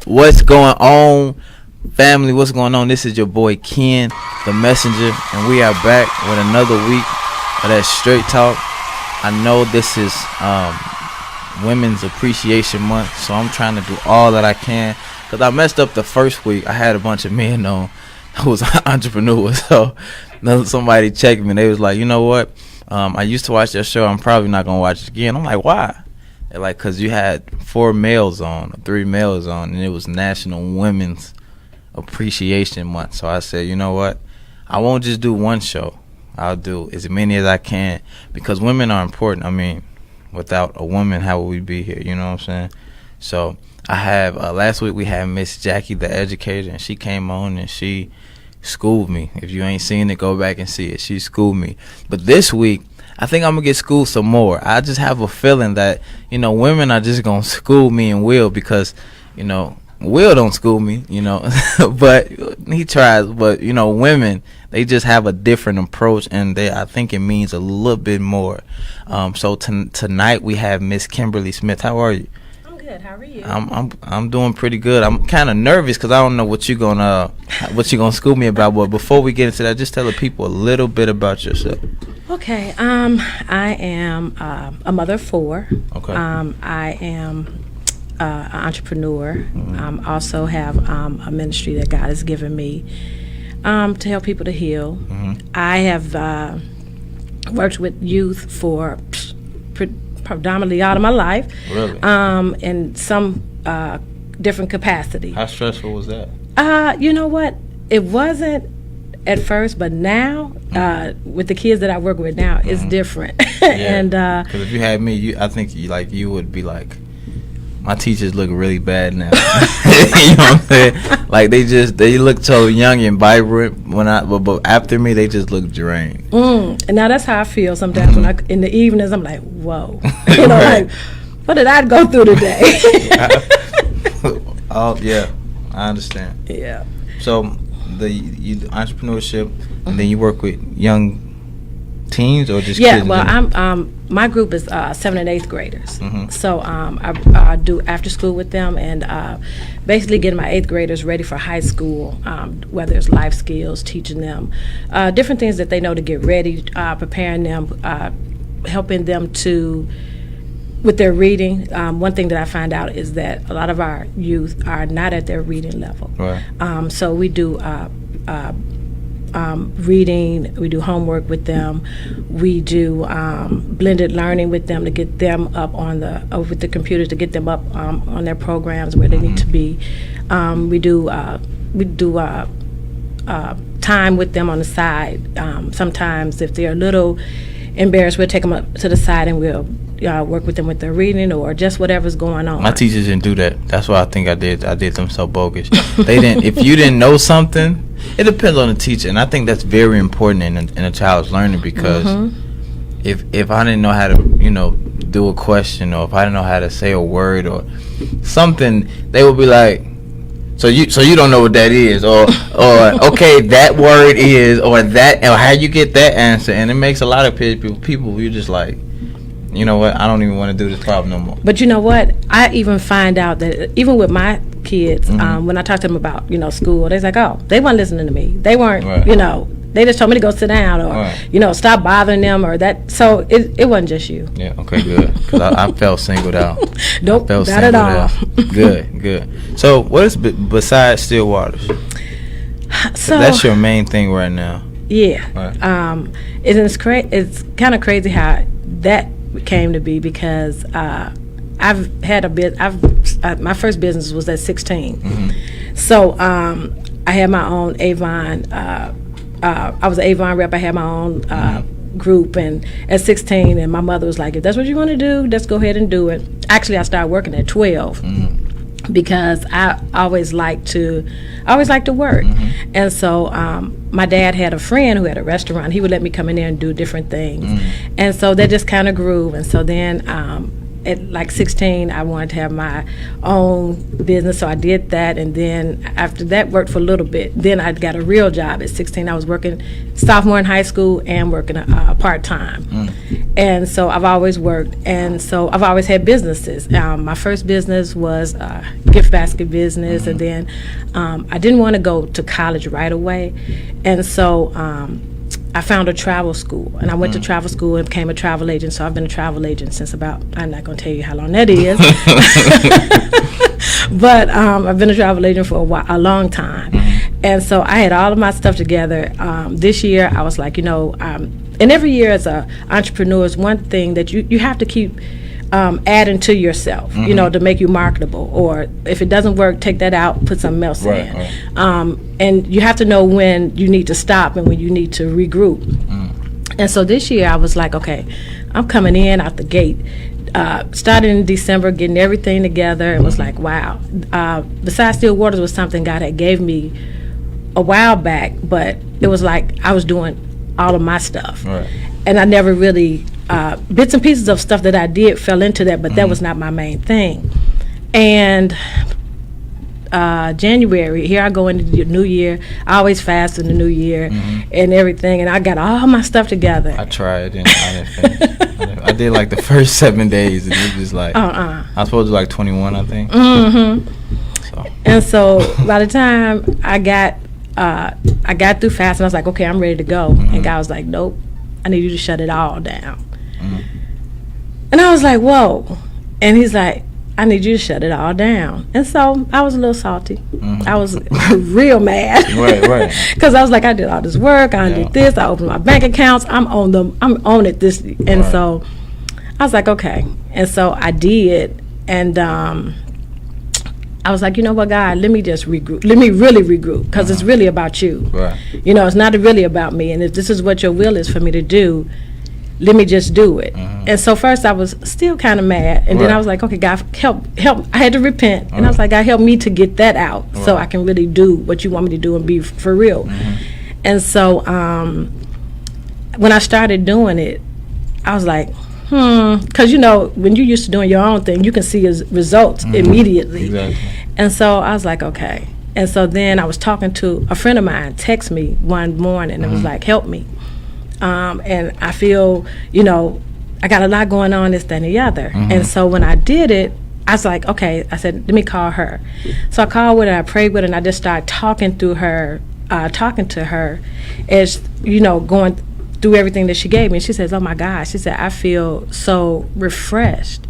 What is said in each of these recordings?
What's going on, family? What's going on? This is your boy Ken, the messenger, and we are back with another week of that Str8Talk. I know this is Women's Appreciation Month, so I'm trying to do all that I can, because I messed up the first week. I had a bunch of men on who was entrepreneurs, so somebody checked me and they was like, you know what, I used to watch that show, I'm probably not gonna watch it again. I'm like, why? They're like, because you had 3 males on, and it was National Women's Appreciation Month. So I said, you know what, I won't just do one show, I'll do as many as I can, because women are important. I mean, without a woman, how would we be here? You know what I'm saying? So I have last week we had Miss Jackie, the educator, and she came on and she schooled me. If you ain't seen it, go back and see it. She schooled me. But this week, I think I'm gonna get schooled some more. I just have a feeling that, you know, women are just gonna school me and Will, because, you know, Will don't school me, you know, but he tries. But, you know, women, they just have a different approach, and I think it means a little bit more. So tonight we have Miss Kimberly Smith. How are you? I'm good. How are you? I'm doing pretty good. I'm kind of nervous because I don't know what you're gonna school me about. But before we get into that, just tell the people a little bit about yourself. Okay. I am a mother of 4. Okay. I am an entrepreneur. Mm-hmm. Also have a ministry that God has given me to help people to heal. Mm-hmm. I have worked with youth for predominantly all of my life. Really? In some different capacity. How stressful was that? You know what? It wasn't at first, but now with the kids that I work with now, it's different. Yeah. And because if you had me, I think you would be like, my teachers look really bad now. You know what I'm saying? Like they look so young and vibrant but after me they just look drained. And now that's how I feel sometimes when in the evenings I'm like, whoa, you know, right. like, what did I go through today? Oh yeah, I understand. Yeah. So you entrepreneurship, and then you work with young teens or just kids? Well, my group is 7th and 8th graders. Mm-hmm. So I do after school with them, and basically getting my 8th graders ready for high school, whether it's life skills, teaching them different things that they know to get ready, preparing them, helping them with their reading. One thing that I find out is that a lot of our youth are not at their reading level. Right. So we do reading, we do homework with them, we do blended learning with them to get them up with the computers, to get them up on their programs where they need to be. We do time with them on the side. Sometimes if they're a little embarrassed, we'll take them up to the side and we'll work with them with their reading or just whatever's going on. My teachers didn't do that. That's why I think I did them so bogus. They didn't. If you didn't know something, it depends on the teacher, and I think that's very important in a child's learning, because if I didn't know how to, you know, do a question, or if I didn't know how to say a word or something, they would be like, so you don't know what that is, or okay, that word is, or that, or how you get that answer, and it makes a lot of people you're just like, you know what, I don't even want to do this problem no more. But you know what, I even find out that even with my kids, when I talk to them about, you know, school, they're like, oh, they weren't listening to me, they weren't, right. You know, they just told me to go sit down, or right. You know, stop bothering them, or that. So it wasn't just you. Yeah, okay, good, because I felt singled out. Nope, not at all. Good. So what is besides still waters? So that's your main thing right now. Yeah. Right. It's kind of crazy how that came to be, because I've had my first business was at 16. So I had my own Avon. I was an Avon rep. I had my own group, and at 16, and my mother was like, if that's what you want to do, let's go ahead and do it. Actually, I started working at 12. Because I always liked to work. And so my dad had a friend who had a restaurant. He would let me come in there and do different things. And so that just kind of grew. And so then at like 16, I wanted to have my own business, so I did that. And then after that, worked for a little bit. Then I got a real job at 16. I was working sophomore in high school and working part-time. And so I've always worked. And so I've always had businesses. My first business was a gift basket business. And then I didn't want to go to college right away. And so I found a travel school, and I went to travel school and became a travel agent. So I've been a travel agent since about, I'm not going to tell you how long that is, but I've been a travel agent for a long time. And so I had all of my stuff together. This year I was like, and every year as an entrepreneur is one thing that you have to keep adding to yourself, to make you marketable. Or if it doesn't work, take that out, put something else in. Right. And you have to know when you need to stop and when you need to regroup. And so this year I was like, okay, I'm coming in out the gate. Started in December, getting everything together, and was like, wow. Besides Still Waters was something God had gave me a while back, but it was like I was doing all of my stuff. Right. And I never really, bits and pieces of stuff that I did fell into that, but that was not my main thing. And January, here I go into the new year. I always fast in the new year and everything, and I got all my stuff together. I tried, and I didn't finish. I did like the first 7 days, and it was just like, I was supposed to do like 21, I think. So. And so by the time I got through fasting, I was like, okay, I'm ready to go. And God was like, nope, I need you to shut it all down. And I was like, whoa. And he's like, I need you to shut it all down. And so I was a little salty. I was real mad. Right. Because I was like, I did all this work. I did this. I opened my bank accounts. I'm on it this. And so I was like, okay. And so I did. And I was like, you know what, God, let me just regroup. Let me really regroup, because it's really about you. Right. It's not really about me. And if this is what your will is for me to do, let me just do it. And so first I was still kind of mad, and then I was like, okay, God, help. I had to repent, and I was like, God, help me to get that out so I can really do what you want me to do and be for real. And so when I started doing it, I was like, because when you're used to doing your own thing, you can see results immediately. Exactly. And so I was like, okay. And so then I was talking to a friend of mine, text me one morning, and was like, help me. And I feel, I got a lot going on, this, that, and the other. And so when I did it, I was like, okay, I said, let me call her. So I called with her, I prayed with her, and I just started talking to her as, going through everything that she gave me. And she says, oh my gosh, she said, I feel so refreshed.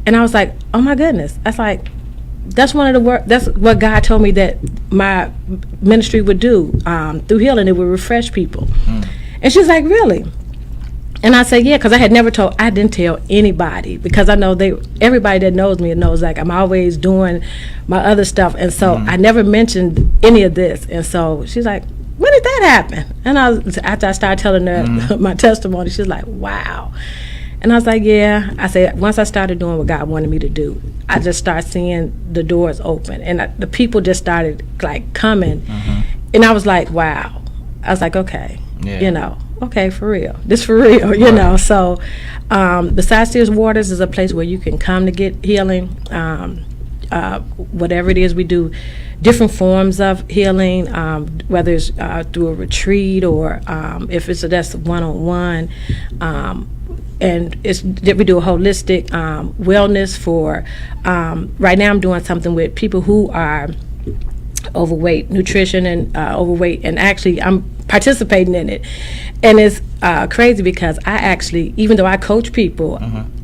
And I was like, oh my goodness. That's like, that's one of the work. That's what God told me that my ministry would do through healing. It would refresh people. And she's like, really? And I said, yeah, because I didn't tell anybody, because I know everybody that knows me knows, like, I'm always doing my other stuff. And so I never mentioned any of this. And so she's like, when did that happen? And after I started telling her my testimony, she's like, wow. And I was like, yeah. I said, once I started doing what God wanted me to do, I just started seeing the doors open. And the people just started, like, coming. And I was like, wow. I was like, okay. Yeah. Okay, for real. This for real, So besides Still Waters is a place where you can come to get healing. Whatever it is, we do different forms of healing, whether it's through a retreat or if that's one-on-one. And we do a holistic wellness for, right now I'm doing something with people who are overweight, nutrition and overweight, and actually I'm participating in it. And it's crazy because I actually, even though I coach people,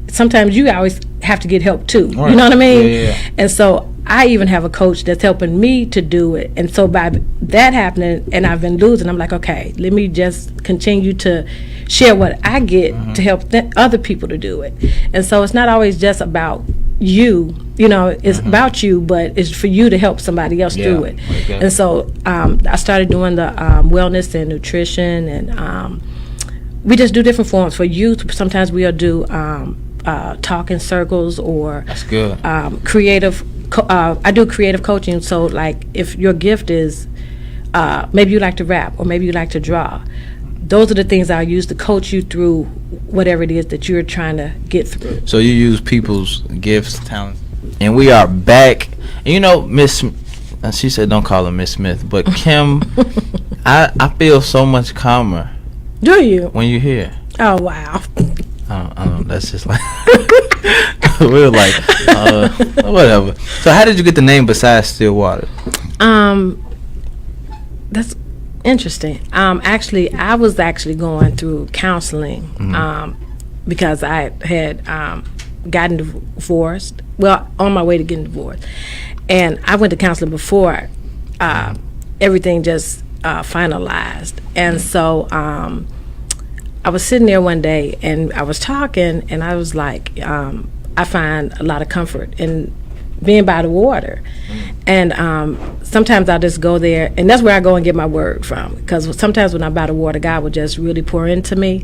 sometimes you always have to get help too. Right. You know what I mean? Yeah. And so I even have a coach that's helping me to do it. And so by that happening, and I've been losing, I'm like, okay, let me just continue to share what I get to help other people to do it. And so it's not always just about you, it's about you, but it's for you to help somebody else do it. Okay. And so I started doing the wellness and nutrition, and we just do different forms for youth. Sometimes we'll do talking circles, or that's good. Creative. I do creative coaching. So, like, if your gift is maybe you like to rap, or maybe you like to draw, those are the things I'll use to coach you through whatever it is that you're trying to get through. So you use people's gifts, talents, and we are back. And you know, Miss, she said don't call her Miss Smith, but Kim, I feel so much calmer. Do you? When you're here. Oh wow. I don't. That's just like we're like whatever. So how did you get the name besides Stillwater? That's interesting. Actually, I was going through counseling because I had gotten divorced. Well, on my way to getting divorced, and I went to counseling before everything just finalized. And so I was sitting there one day, and I was talking, and I was like, I find a lot of comfort in being by the water. And sometimes I'll just go there, and that's where I go and get my word from, because sometimes when I'm by the water, God will just really pour into me.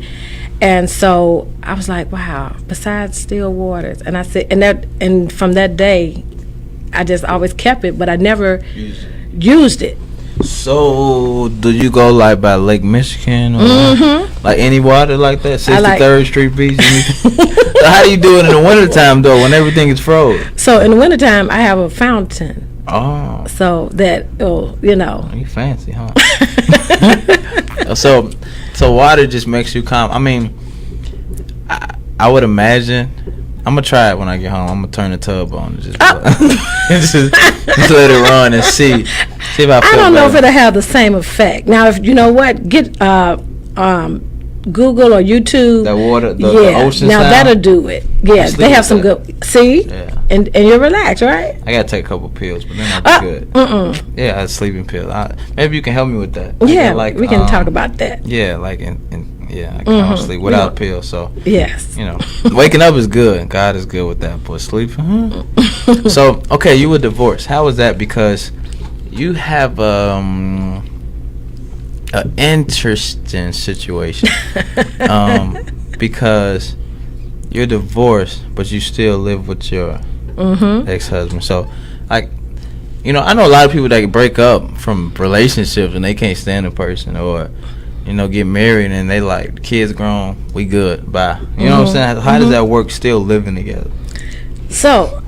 And so I was like, wow, besides still waters. And I said, and from that day, I just always kept it, but I never used it. So do you go like by Lake Michigan or like any water like that, 63rd Street Beach? So how do you do it in the wintertime though, when everything is frozen? So in the wintertime, I have a fountain. Oh. So that, you know. You fancy, huh? So water just makes you calm. I mean, I would imagine. I'm gonna try it when I get home. I'm gonna turn the tub on and just let it run and see if I feel I don't know better. if it'll have the same effect. Now, if you know what, get Google or YouTube. That water, the ocean now sound? that'll do it. Yeah, they have some that. good. See, and you're relaxed, right? I gotta take a couple pills, but then I'll be good. Yeah, I had sleeping pills. Maybe you can help me with that. Yeah, we can talk about that. Yeah, like I can't sleep without pills. So yes, you know, waking up is good. God is good with that, but sleeping. So okay, you were divorced. How was that? Because you have an interesting situation. Because you're divorced, but you still live with your ex-husband. So, like, you know, I know a lot of people that break up from relationships and they can't stand a person, or, you know, get married and they like, kids grown, we good, bye. You know what I'm saying? How does that work, still living together? So,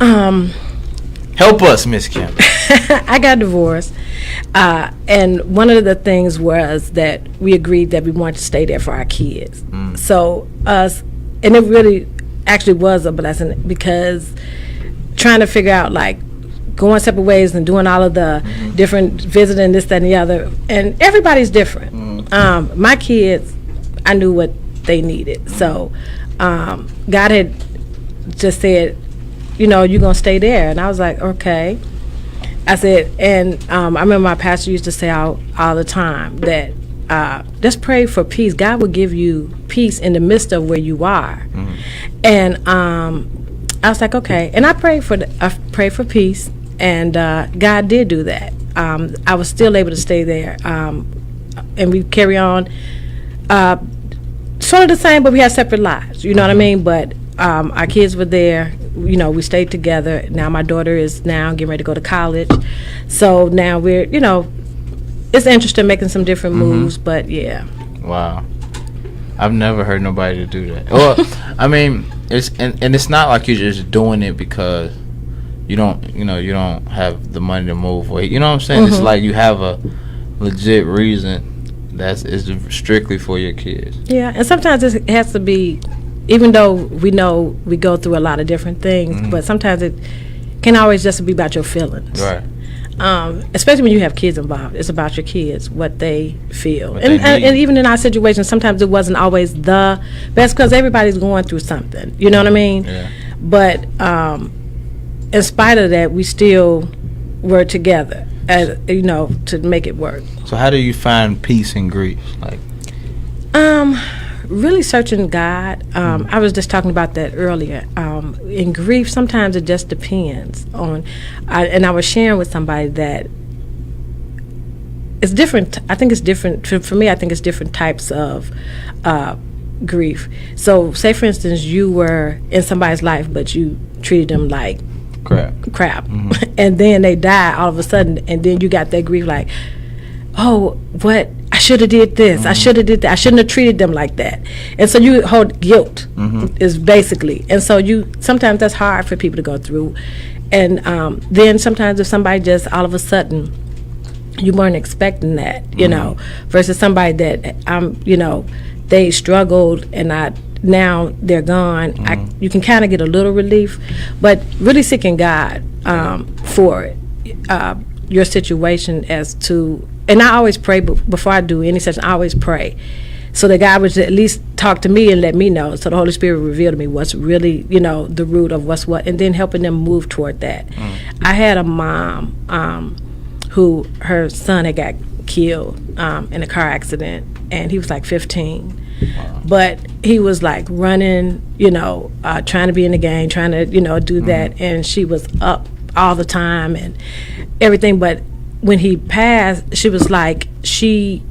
help us, Miss Kim. I got divorced, and one of the things was that we agreed that we wanted to stay there for our kids. So and it really actually was a blessing, because trying to figure out, like, going separate ways and doing all of the different visiting, this, that, and the other, and everybody's different. My kids, I knew what they needed. So God had just said, you know, you're going to stay there. And I was like, okay. I said, and I remember my pastor used to say all the time that just pray for peace. God will give you peace in the midst of where you are. And I was like, okay. And I prayed for peace, and God did do that. I was still able to stay there, and we carry on sort of the same, but we had separate lives. You know what I mean? But our kids were there. You know, we stayed together. Now my daughter is now getting ready to go to college. So now we're, you know, it's interesting making some different moves, but yeah. Wow. I've never heard nobody to do that. Well, I mean, it's and it's not like you're just doing it because you don't have the money to move away. You know what I'm saying? It's like you have a legit reason that is strictly for your kids. Yeah, and sometimes it has to be, even though we know we go through a lot of different things, but sometimes it can always just be about your feelings. Right. Especially when you have kids involved. It's about your kids, what they feel. What and they need. Even in our situation, sometimes it wasn't always the best, because everybody's going through something. You know what I mean? Yeah. But in spite of that, we still were together, as you know, to make it work. So how do you find peace in grief? Like, really searching God. I was just talking about that earlier. In grief, sometimes it just depends on, and I was sharing with somebody that it's different. I think it's different. For me, I think it's different types of grief. So, say, for instance, you were in somebody's life, but you treated them like crap. And then they die all of a sudden, and then you got that grief like, oh, what I should have did this. I should have did that. I shouldn't have treated them like that. And so you hold guilt is basically. And so sometimes that's hard for people to go through. And then sometimes if somebody just all of a sudden, you weren't expecting that, you know, versus somebody that you know, they struggled and now they're gone. You can kind of get a little relief, but really seeking God for your situation as to. And I always pray before I do any session. I always pray so that God would at least talk to me and let me know. So the Holy Spirit revealed to me what's really, you know, the root of what's what, and then helping them move toward that. I had a mom who her son had got killed in a car accident, and he was like 15. Wow. But he was like running, you know, trying to be in the game, trying to, you know, do that, and she was up all the time and everything. But when he passed, she was like, she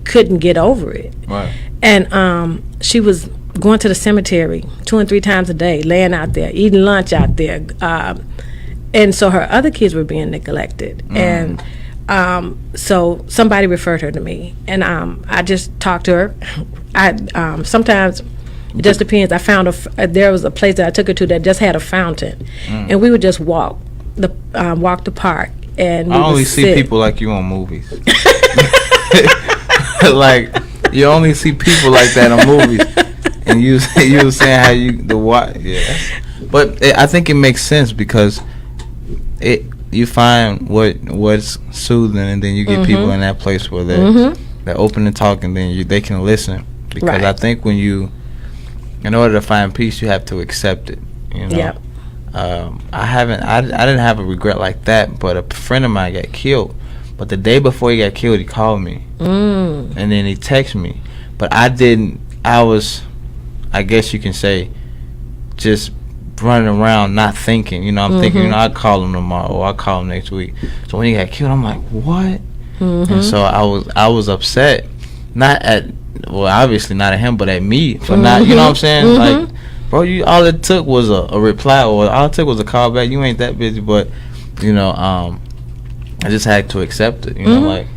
couldn't get over it. Right. And she was going to the cemetery 2 and 3 times a day, laying out there, eating lunch out there. And so her other kids were being neglected. And so somebody referred her to me. And I just talked to her. I sometimes it just depends. I found there was a place that I took her to that just had a fountain. And we would just walk the park. And I only see people like you on movies. Like you only see people like that on movies, and you were saying how but I think it makes sense because you find what's soothing, and then you get people in that place where they're open to talk, and then they can listen. Because I think when in order to find peace, you have to accept it. You know. Yep. I didn't have a regret like that, but a friend of mine got killed. But the day before he got killed, he called me, and then he texted me. But I didn't. I was, I guess you can say, just running around, not thinking. You know, I'm thinking, you know, I'll call him tomorrow, or I'll call him next week. So when he got killed, I'm like, what? And so I was upset, obviously not at him, but at me for not. You know what I'm saying? Like. Bro, all it took was a reply, or all it took was a call back. You ain't that busy, but you know, I just had to accept it. You know, like,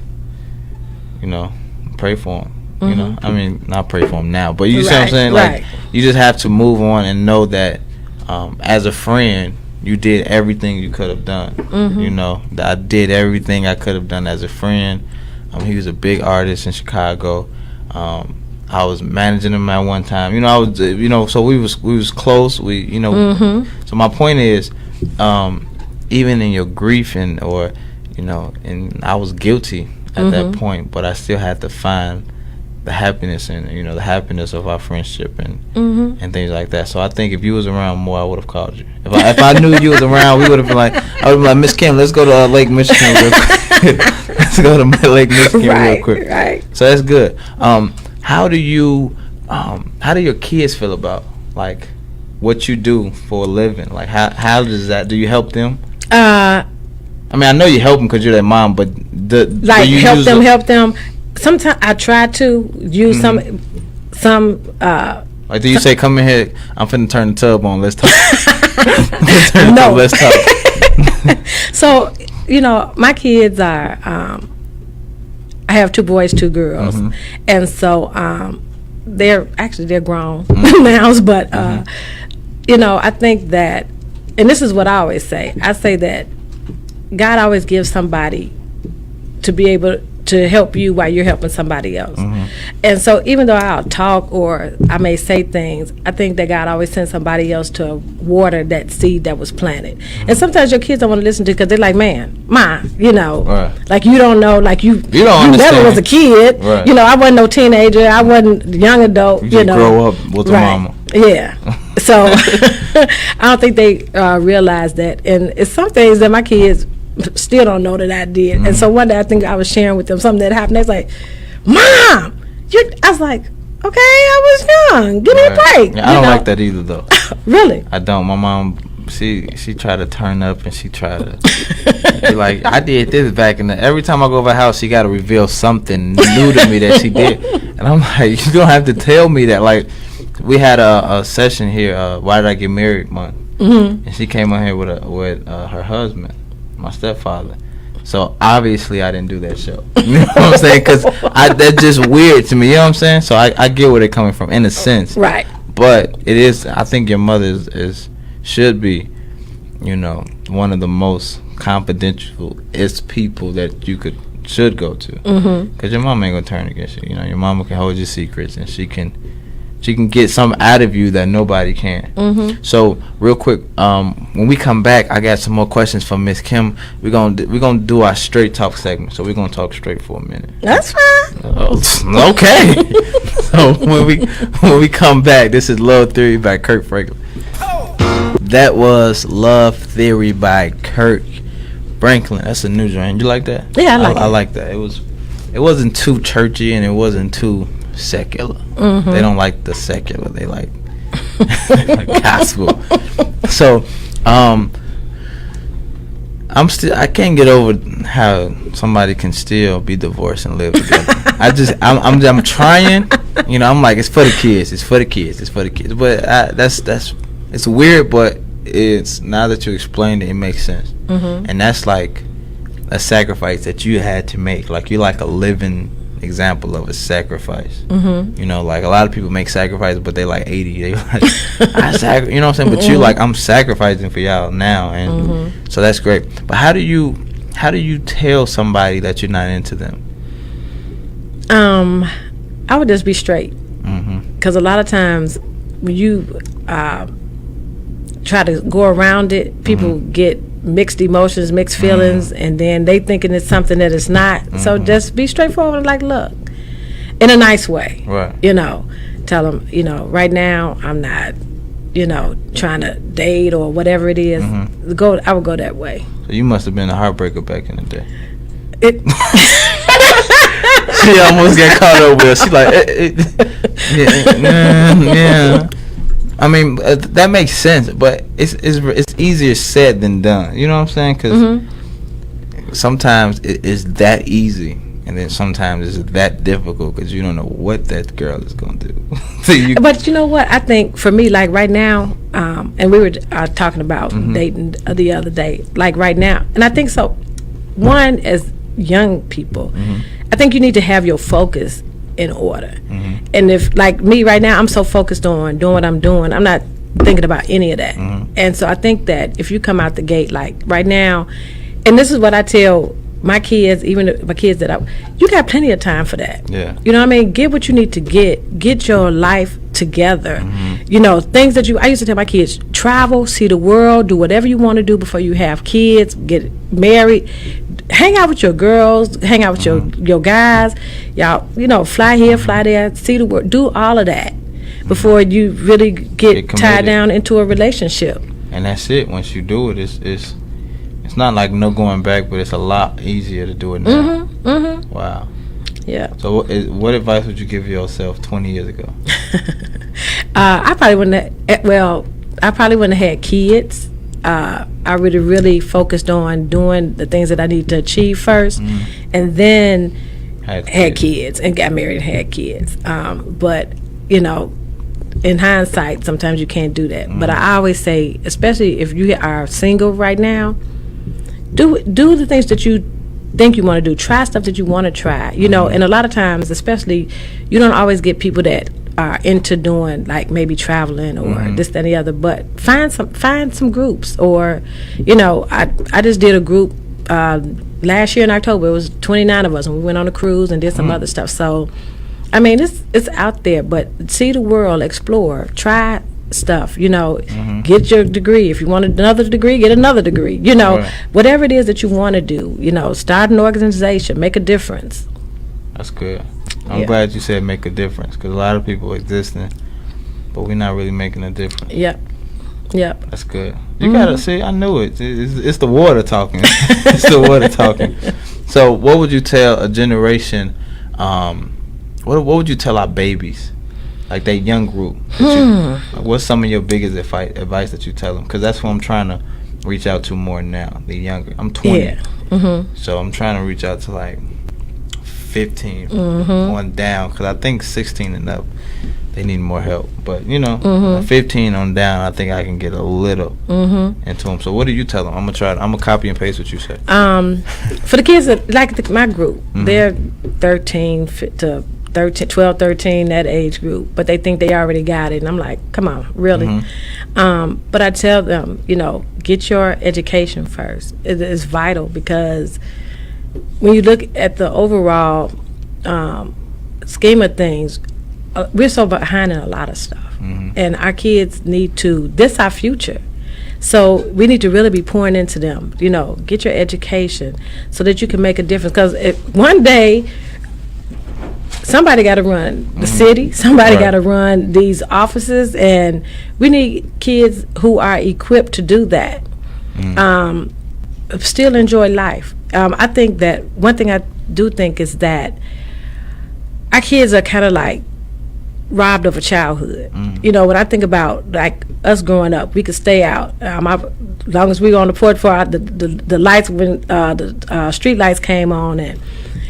you know, pray for him. You know, I mean, not pray for him now, but you see what I'm saying? Like, you just have to move on and know that as a friend, you did everything you could have done. You know, that I did everything I could have done as a friend. He was a big artist in Chicago. I was managing him at one time. You know, I was, you know, so we was close. We, you know, so my point is, even in your grief or, you know, and I was guilty at that point, but I still had to find the happiness and, you know, the happiness of our friendship and things like that. So I think if you was around more, I would have called you. If I knew you was around, we would have been like, I would have been like, Miss Kim, let's go to Lake Michigan real quick. Let's go to Lake Michigan real quick. Right. So that's good. How do your kids feel about like what you do for a living? Like how does that? Do you help them? I mean, I know you help them because you're their mom, but help them. Sometimes I try to use some. Like, do you say, "Come in here, I'm finna turn the tub on. Let's talk." Let's talk. So, you know, my kids are. I have 2 boys, 2 girls, and so they're grown now. But you know, I think that, and this is what I always say. I say that God always gives somebody to be able to help you while you're helping somebody else. And so even though I'll talk or I may say things, I think that God always sends somebody else to water that seed that was planted. And sometimes your kids don't want to listen to it because they're like, man, Ma, you know, like you don't know, like you never was a kid. You know, I wasn't no teenager. I wasn't young adult. You know, grow up with your mama. Yeah. So I don't think they realize that. And it's some things that my kids still don't know that I did. And so one day I think I was sharing with them something that happened. They was like, Mom, I was like, okay, I was young. Give me a break. Yeah, I don't like that either, though. Really? I don't. My mom, she tried to turn up and she tried to be like, I did this back in the. Every time I go over her house, she got to reveal something new to me that she did. And I'm like, you don't have to tell me that. Like, we had a session here, Why Did I Get Married month. And she came on here with her husband, my stepfather. So obviously I didn't do that show. You know what I'm saying? Because that's just weird to me. You know what I'm saying? So I get where they're coming from in a sense. Right. But it is. I think your mother should be, you know, one of the most confidential-ist people that you should go to. Because your mom ain't gonna turn against you. You know, your mama can hold your secrets, and she can get something out of you that nobody can. So real quick, when we come back, I got some more questions from Miss Kim. We're gonna do our straight talk segment. So we're gonna talk straight for a minute. That's fine. Okay. So when we come back, this is Love Theory by Kurt Franklin. That was Love Theory by Kurt Franklin. That's a new joint. You like that? Yeah, I like that. It wasn't too churchy and it wasn't too secular. They don't like the secular. They like gospel. So, I can't get over how somebody can still be divorced and live together. I'm trying. You know, I'm like, it's for the kids. It's for the kids. It's for the kids. But that's it's weird. But it's, now that you explained it, it makes sense. And that's like a sacrifice that you had to make. Like, you're like a living example of a sacrifice. You know, like a lot of people make sacrifices, but they like 80. They like, you know what I'm saying? But you like, I'm sacrificing for y'all now, and so that's great. But how do you tell somebody that you're not into them? I would just be straight, because a lot of times when you try to go around it, people get mixed emotions, mixed feelings, and then they thinking it's something that it's not. So just be straightforward, like, look, in a nice way. Right. You know, tell them, you know, right now I'm not, you know, trying to date or whatever it is. I would go that way. So you must have been a heartbreaker back in the day. It She almost got caught up with. She like, yeah. I mean, that makes sense, but it's easier said than done. You know what I'm saying? Because sometimes it's that easy, and then sometimes it's that difficult because you don't know what that girl is gonna do. But you know what? I think for me, like right now, and we were talking about dating the other day. Like right now, and I think so. One, as young people, I think you need to have your focus in order. And if, like me right now, I'm so focused on doing what I'm doing, I'm not thinking about any of that. And so I think that if you come out the gate, like right now, and this is what I tell my kids, even my kids you got plenty of time for that. Yeah. You know what I mean? Get what you need to get your life together. You know, things that I used to tell my kids, travel, see the world, do whatever you want to do before you have kids, get married, hang out with your girls, hang out with your guys, y'all, you know, fly here, fly there, see the world, do all of that before you really get tied down into a relationship. And that's it. Once you do it, it's not like no going back, but it's a lot easier to do it now. Wow. Yeah. So what advice would you give yourself 20 years ago? I probably wouldn't have had kids. I really focused on doing the things that I need to achieve first, and then had kids and got married and had kids. But you know, in hindsight, sometimes you can't do that. But I always say, especially if you are single right now, do the things that you think you want to do. Try stuff that you want to try. You know, and a lot of times, especially, you don't always get people that are into doing, like, maybe traveling or this, that, and the other. But find some groups, or, you know, I just did a group last year in October. It was 29 of us, and we went on a cruise and did some other stuff. So, I mean, it's out there, but see the world, explore, try stuff, you know, get your degree. If you want another degree, get another degree, you know, whatever it is that you want to do, you know, start an organization, make a difference. That's good. I'm glad you said make a difference, because a lot of people existing, but we're not really making a difference. Yep. That's good. You gotta see, I knew it. It's the water talking. It's the water talking. So what would you tell a generation, what would you tell our babies, like that young group? What's some of your biggest advice that you tell them? Because that's what I'm trying to reach out to more now, the younger. I'm 20, so I'm trying to reach out to like 15 on down, because I think 16 and up, they need more help. But you know, 15 on down, I think I can get a little into them. So what do you tell them? I'm gonna copy and paste what you said. For the kids that like my group, they're 13 to 12, 13, that age group, but they think they already got it, and I'm like, come on, really? But I tell them, you know, get your education first. It is vital, because when you look at the overall scheme of things, we're so behind in a lot of stuff, and our kids need to. This our future, so we need to really be pouring into them. You know, get your education so that you can make a difference. Because one day, somebody got to run the city. Somebody got to run these offices, and we need kids who are equipped to do that. Still enjoy life. I think that one thing I do think is that our kids are kind of like robbed of a childhood. You know, when I think about like us growing up, we could stay out as long as we were on the porch for the lights when the street lights came on, and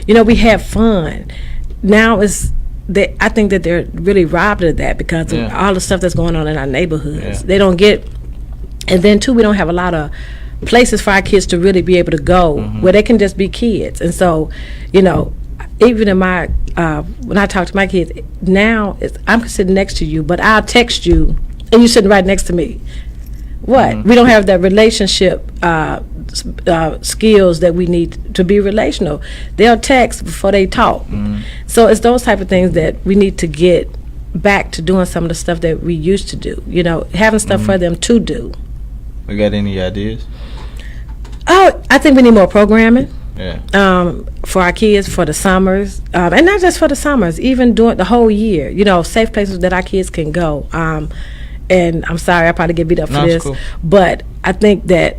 you know, we had fun. Now I think that they're really robbed of that because of all the stuff that's going on in our neighborhoods. They don't get, and then too, we don't have a lot of places for our kids to really be able to go where they can just be kids. And so, you know, even in my when I talk to my kids now, I'm sitting next to you, but I'll text you and you're sitting right next to me. What? We don't have that relationship skills that we need to be relational. They'll text before they talk. So it's those type of things that we need to get back to doing some of the stuff that we used to do. You know, having stuff for them to do. We got any ideas? Oh, I think we need more programming. Yeah. For our kids for the summers, and not just for the summers, even during the whole year. You know, safe places that our kids can go. And I'm sorry, I probably get beat up for this, cool. But I think that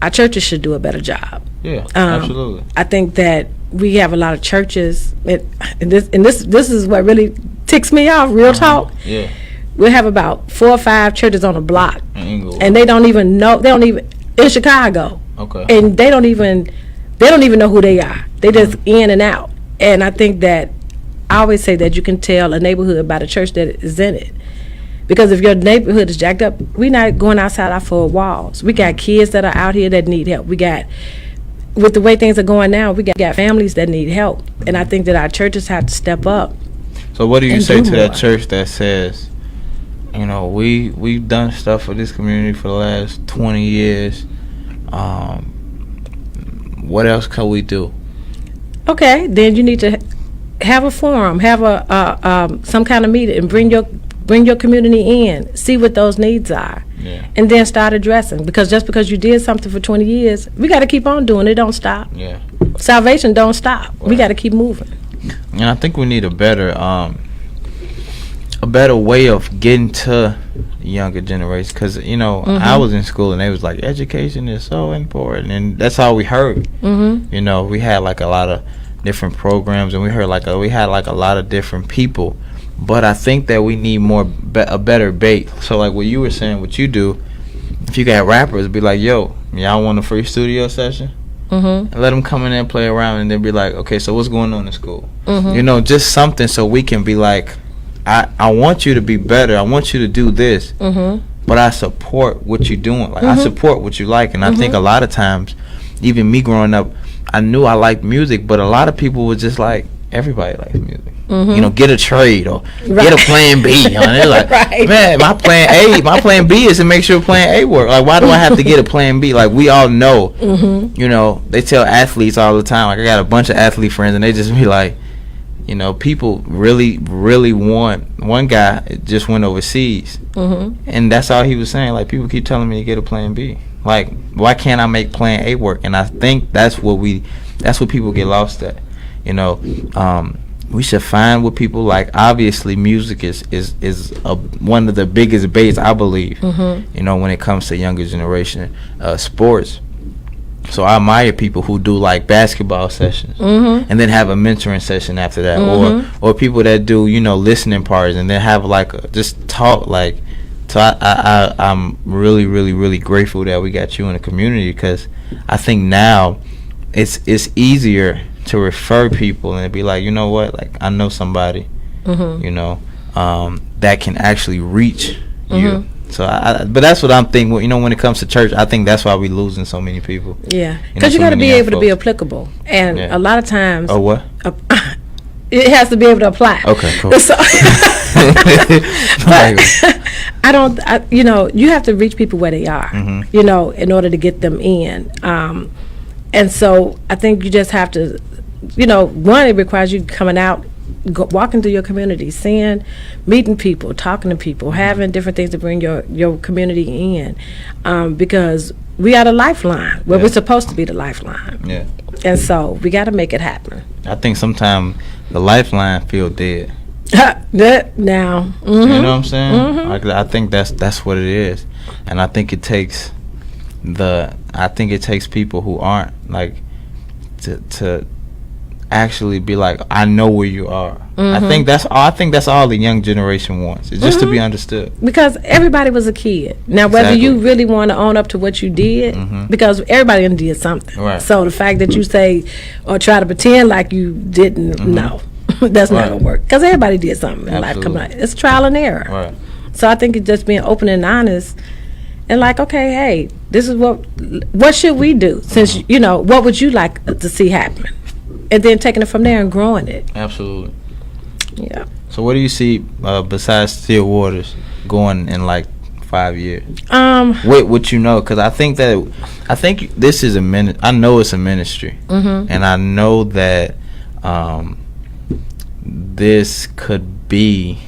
our churches should do a better job. Yeah, absolutely. I think that we have a lot of churches, and this is what really ticks me off. Real talk. Yeah. We have about 4 or 5 churches on the block, and they don't even know. They don't even in Chicago. Okay. And they don't even know who they are. They just in and out. And I think that I always say that you can tell a neighborhood by the church that is in it. Because if your neighborhood is jacked up, we're not going outside our 4 walls. We got kids that are out here that need help. We got, with the way things are going now, we got families that need help. And I think that our churches have to step up. So what do you say to that church that says, you know, we've done stuff for this community for the last 20 years. What else can we do? Okay, then you need to have a forum, have some kind of meeting, and bring your community in, see what those needs are, and then start addressing. Because just because you did something for 20 years, we got to keep on doing it. Don't stop. Yeah. Salvation don't stop. Right. We got to keep moving. And I think we need a better way of getting to the younger generation. Because, you know, I was in school and they was like, education is so important. And that's all we heard. You know, we had like a lot of different programs, and we had like a lot of different people. But I think that we need a better bait. So like what you were saying, what you do, if you got rappers, be like, yo, y'all want a free studio session? And let them come in there and play around, and then be like, okay, so what's going on in school? You know, just something so we can be like, I want you to be better. I want you to do this. But I support what you're doing. Like I support what you like. And I think a lot of times, even me growing up, I knew I liked music, but a lot of people were just like, everybody likes music. You know, get a trade or get a plan B. You know? They're like, man, my plan B is to make sure plan A work. Like, why do I have to get a plan B? Like, we all know, you know, they tell athletes all the time. Like, I got a bunch of athlete friends, and they just be like, you know, people really, really want. One guy just went overseas, and that's all he was saying. Like, people keep telling me to get a plan B. Like, why can't I make plan A work? And I think that's what people get lost at. You know, we should find what people like. Obviously, music is one of the biggest baits, I believe. You know, when it comes to younger generation, sports. So I admire people who do like basketball sessions and then have a mentoring session after that, or people that do, you know, listening parties and then have like just talk like. So I'm really, really, really grateful that we got you in the community, because I think now it's easier to refer people and be like, you know what, like I know somebody, you know, that can actually reach you. So, but that's what I'm thinking. You know, when it comes to church, I think that's why we losing so many people. Yeah, because you got to be able to be applicable, and a lot of times. Oh, what? It has to be able to apply. Okay, cool. So, but you know, you have to reach people where they are. You know, in order to get them in. And so I think you just have to, you know, one, it requires you coming out, walking through your community, seeing, meeting people, talking to people, having different things to bring your community in, because we are the lifeline. Well, we're supposed to be the lifeline. Yeah. And so we got to make it happen. I think sometimes the lifeline feel dead. Now. You know what I'm saying? Like, I think that's what it is, and I think it takes people who aren't like to actually be like, I know where you are. I think that's all the young generation wants. It's just to be understood. Because everybody was a kid. Now, whether you really want to own up to what you did, because everybody did something. Right. So the fact that you say or try to pretend like you didn't, no, that's not gonna work. Because everybody did something in life. Come on, it's trial and error. Right. So I think it's just being open and honest. And like, okay, hey, this is what should we do? Since, you know, what would you like to see happen? And then taking it from there and growing it. Absolutely. Yeah. So what do you see besides Still Waters going in like 5 years? What you know? Because I think this is I know it's a ministry, and I know that this could be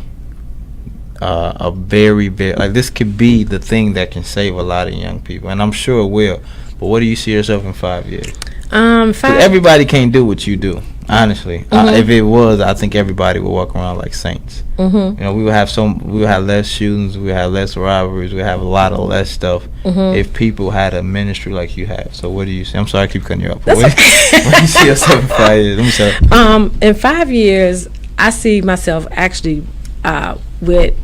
a very, very, like, this could be the thing that can save a lot of young people, and I'm sure it will. But what do you see yourself in 5 years? Everybody can't do what you do, honestly. If it was, I think everybody would walk around like saints. You know, we would have less shootings, we would have less robberies, we would have a lot of less stuff if people had a ministry like you have. So what do you see? I'm sorry I keep cutting you up. What do you see yourself in 5 years? Let me say. In 5 years, I see myself actually with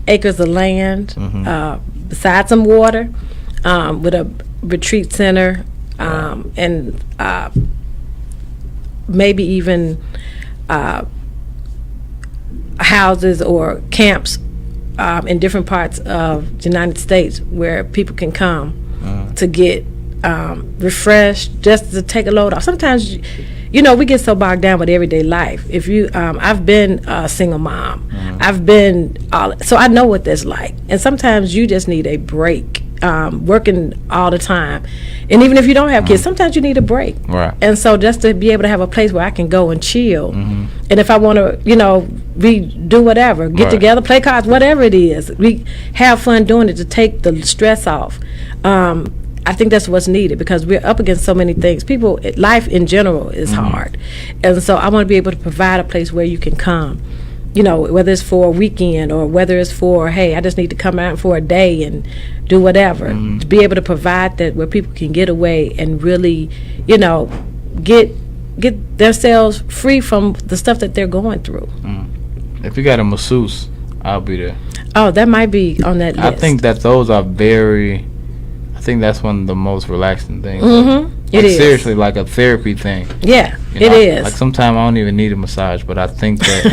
acres of land, beside some water, with a retreat center, and maybe even houses or camps in different parts of the United States where people can come to get refreshed, just to take a load off. Sometimes, you know, we get so bogged down with everyday life. If you, I've been a single mom. I've been so I know what that's like. And sometimes you just need a break. Working all the time, and even if you don't have kids, sometimes you need a break. Right. And so just to be able to have a place where I can go and chill, and if I want to, you know, do whatever, get together, play cards, whatever it is, we have fun doing it to take the stress off. I think that's what's needed, because we're up against so many things. Life in general is hard, and so I want to be able to provide a place where you can come. You know, whether it's for a weekend or whether it's for, hey, I just need to come out for a day and do whatever. To be able to provide that where people can get away and really, you know, get themselves free from the stuff that they're going through. If you got a masseuse, I'll be there. Oh, that might be on that list. I think that those are I think that's one of the most relaxing things. It is. Seriously, like a therapy thing. Yeah, you know, it is. Like sometimes I don't even need a massage, but I think that,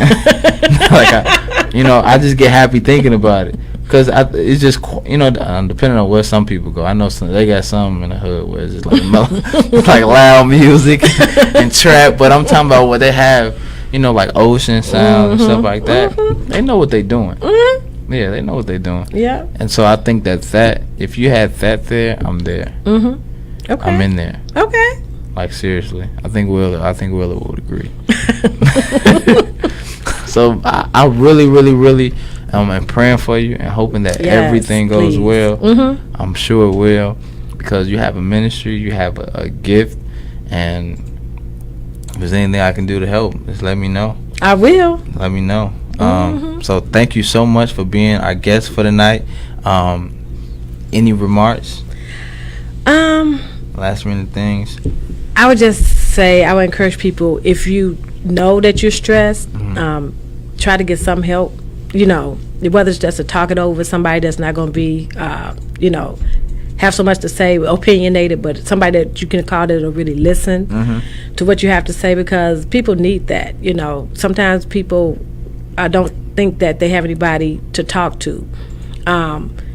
I just get happy thinking about it. Because it's just, you know, depending on where some people go. I know they got some in the hood where it's just like like loud music and trap. But I'm talking about what they have, you know, like ocean sound and stuff like that. They know what they're doing. Yeah, they know what they're doing. Yeah. And so I think that if you had that there, I'm there. Okay. I'm in there. Okay. Like, seriously, I think Willa would agree. So I really, really, really am praying for you and hoping that everything goes well. I'm sure it will, because you have a ministry, you have a gift, and if there's anything I can do to help, just let me know. I will. Let me know. So thank you so much for being our guest for the night. Any remarks? Last minute things. I would just say, I would encourage people, if you know that you're stressed, try to get some help. You know, whether it's just to talk it over with somebody that's not going to be, you know, have so much to say, opinionated, but somebody that you can call that'll really listen to what you have to say, because people need that. You know, sometimes people don't think that they have anybody to talk to,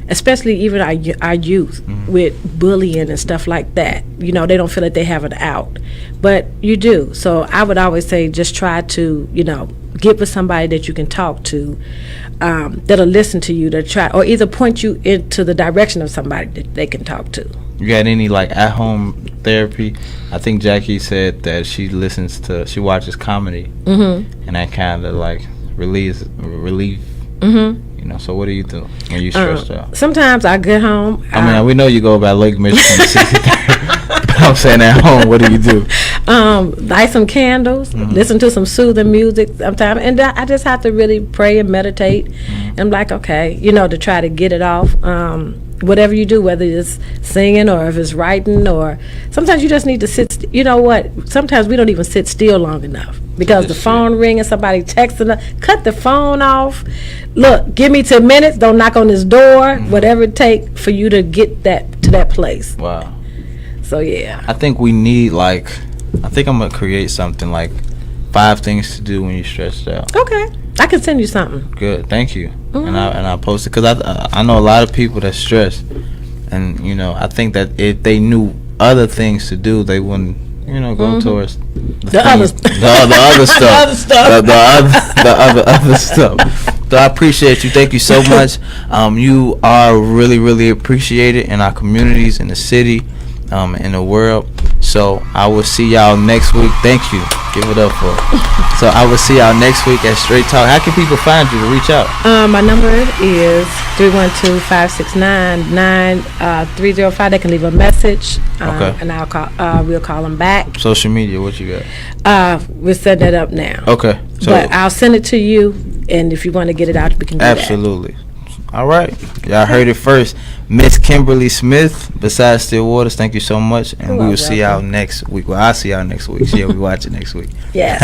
especially even our youth with bullying and stuff like that. You know, they don't feel that they have an out, but you do. So I would always say just try to, you know, get with somebody that you can talk to, that'll listen to you, to try, or either point you into the direction of somebody that they can talk to. You got any like at-home therapy? I think Jackie said that she watches comedy, and that kind of like relief. You know, so what do you do when you stressed out? Sometimes I get home. I mean, we know you go by Lake Michigan 63rd, but I'm saying at home, what do you do? Light some candles, listen to some soothing music sometimes, and I just have to really pray and meditate. And I'm like, okay, you know, to try to get it off. Whatever you do, whether it's singing or if it's writing, or sometimes you just need to sit. You know what? Sometimes we don't even sit still long enough because the phone ring and somebody texting us. Cut the phone off. Look, give me 10 minutes. Don't knock on this door. Whatever it takes for you to get that to that place. Wow. So yeah. I think we need I think I'm gonna create something like 5 things to do when you're stressed out. Okay, I can send you something. Good, thank you. And I'll post it because I know a lot of people that's stressed, and you know, I think that if they knew other things to do, they wouldn't, you know, go towards the other stuff, the other stuff. So I appreciate you. Thank you so much. You are really, really appreciated in our communities, in the city, in the world. So I will see y'all next week. Thank you. Give it up for it. So I will see y'all next week at Str8Talk. How can people find you to reach out? My number is 312-569-9305. They can leave a message, and I'll call. We'll call them back. Social media, what you got? We're setting that up now. Okay. So but I'll send it to you, and if you want to get it out, we can do that. Absolutely. All right. Y'all heard it first. Miss Kimberly Smith, besides Stillwaters, thank you so much. And we will see y'all next week. Well, I'll see y'all next week. Yeah, we watch it next week. Yes.